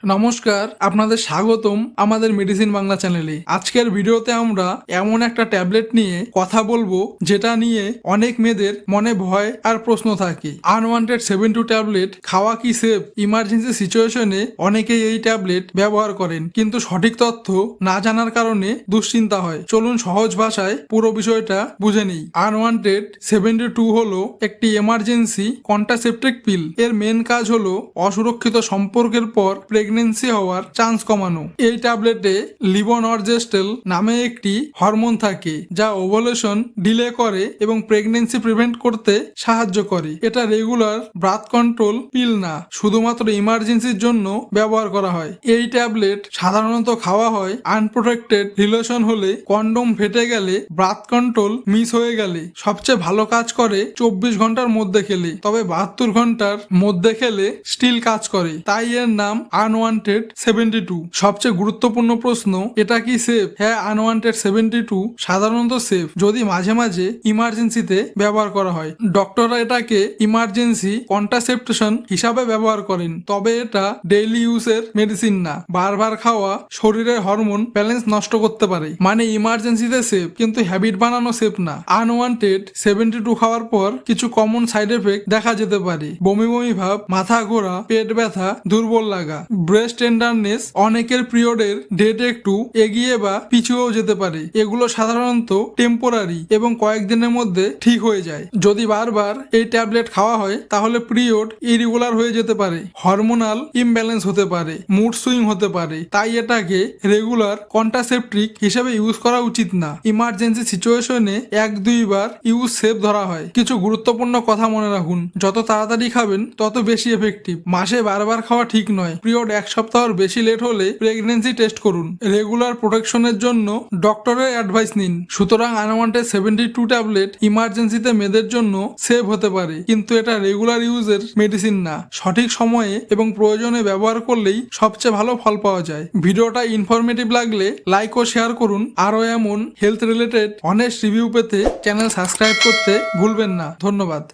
নমস্কার, আপনাদের স্বাগতম আমাদের মেডিসিন বাংলা চ্যানেলে। আজকের ভিডিওতে আমরা এমন একটা ট্যাবলেট নিয়ে কথা বলবো যেটা নিয়ে অনেক মেয়েদের মনে ভয় আর প্রশ্ন থাকে। আনওয়ান্টেড 72 ট্যাবলেট খাওয়া কি সেফ? ইমার্জেন্সি সিচুয়েশনে অনেকেই এই ট্যাবলেট ব্যবহার করেন, কিন্তু সঠিক তথ্য না জানার কারণে দুশ্চিন্তা হয়। চলুন সহজ ভাষায় পুরো বিষয়টা বুঝে নিই। আনওয়ান্টেড 72 হলো একটি এমার্জেন্সি কন্ট্রাসেপটিভ পিল। এর মেন কাজ হলো অসুরক্ষিত সম্পর্কের পর প্রেগনেন্সি হওয়ার চান্স কমানো। এই ট্যাবলেটে লিভোনরজেস্টেল নামে একটি হরমোন থাকে যা ওভুলেশন ডিলে করে এবং প্রেগনেন্সি প্রিভেন্ট করতে সাহায্য করে। এটা রেগুলার ব্রাথ কন্ট্রোল পিল না, শুধুমাত্র ইমার্জেন্সির জন্য ব্যবহার করা হয়। এই ট্যাবলেট সাধারণত খাওয়া হয় আনপ্রোটেক্টেড রিলেশন হলে, কন্ডোম ফেটে গেলে, ব্রাথ কন্ট্রোল মিস হয়ে গেলে। সবচেয়ে ভালো কাজ করে 24 ঘন্টার মধ্যে খেলে, তবে 72 ঘন্টার মধ্যে খেলে স্টিল কাজ করে, তাই এর নাম আনওয়ান্টেড 72। সবচেয়ে গুরুত্বপূর্ণ প্রশ্ন, এটা কি সেফ? হ্যাঁ, আনওয়ান্টেড 72 সাধারণত সেফ যদি মাঝে মাঝে ইমার্জেন্সিতে ব্যবহার করা হয়। ডক্টররা এটাকে ইমার্জেন্সি কন্ট্রাসেপশন হিসাবে ব্যবহার করেন, তবে এটা ডেইলি ইউজের মেডিসিন না। বারবার খাওয়া শরীরের হরমোন ব্যালেন্স নষ্ট করতে পারে। মানে ইমার্জেন্সিতে সেফ, কিন্তু হ্যাবিট বানানো সেফ না। আনওয়ান্টেড 72 খাওয়ার পর কিছু কমন সাইড এফেক্ট দেখা যেতে পারে: বমি বমি ভাব, মাথা ঘোরা, পেট ব্যথা, দুর্বল লাগা, ব্রেস্ট টেন্ডারনেস, অনেকের পিরিয়ডের ডেট একটু এগিয়ে বা পিছুয়েও যেতে পারে। এগুলো সাধারণত টেম্পোরারি এবং কয়েকদিনের মধ্যে ঠিক হয়ে যায়। যদি বারবার এই ট্যাবলেট খাওয়া হয় তাহলে পিরিয়ড ইরেগুলার হয়ে যেতে পারে, হরমোনাল ইমব্যালেন্স হতে পারে, মুড সুইং হতে পারে। তাই এটাকে রেগুলার কন্ট্রাসেপটিভ হিসেবে ইউজ করা উচিত না। ইমার্জেন্সি সিচুয়েশনে 1-2 বার ইউজ সেফ ধরা হয়। কিছু গুরুত্বপূর্ণ কথা মনে রাখুন: যত তাড়াতাড়ি খাবেন তত বেশি এফেক্টিভ। মাসে বারবার খাওয়া ঠিক নয়। পিরিয়ড 1 সপ্তাহের বেশি লেট হলে প্রেগনেন্সি টেস্ট করুন। রেগুলার প্রোটেকশনের জন্য ডক্টরের অ্যাডভাইস নিন। সুতরাং আনওয়ান্টেড 72 ট্যাবলেট ইমার্জেন্সিতে মেয়েদের জন্য সেভ হতে পারে, কিন্তু এটা রেগুলার ইউজের মেডিসিন না। সঠিক সময়ে এবং প্রয়োজনে ব্যবহার করলেই সবচেয়ে ভালো ফল পাওয়া যায়। ভিডিওটা ইনফরমেটিভ লাগলে লাইক ও শেয়ার করুন। আরও এমন হেলথ রিলেটেড অনেস্ট রিভিউ পেতে চ্যানেল সাবস্ক্রাইব করতে ভুলবেন না। ধন্যবাদ।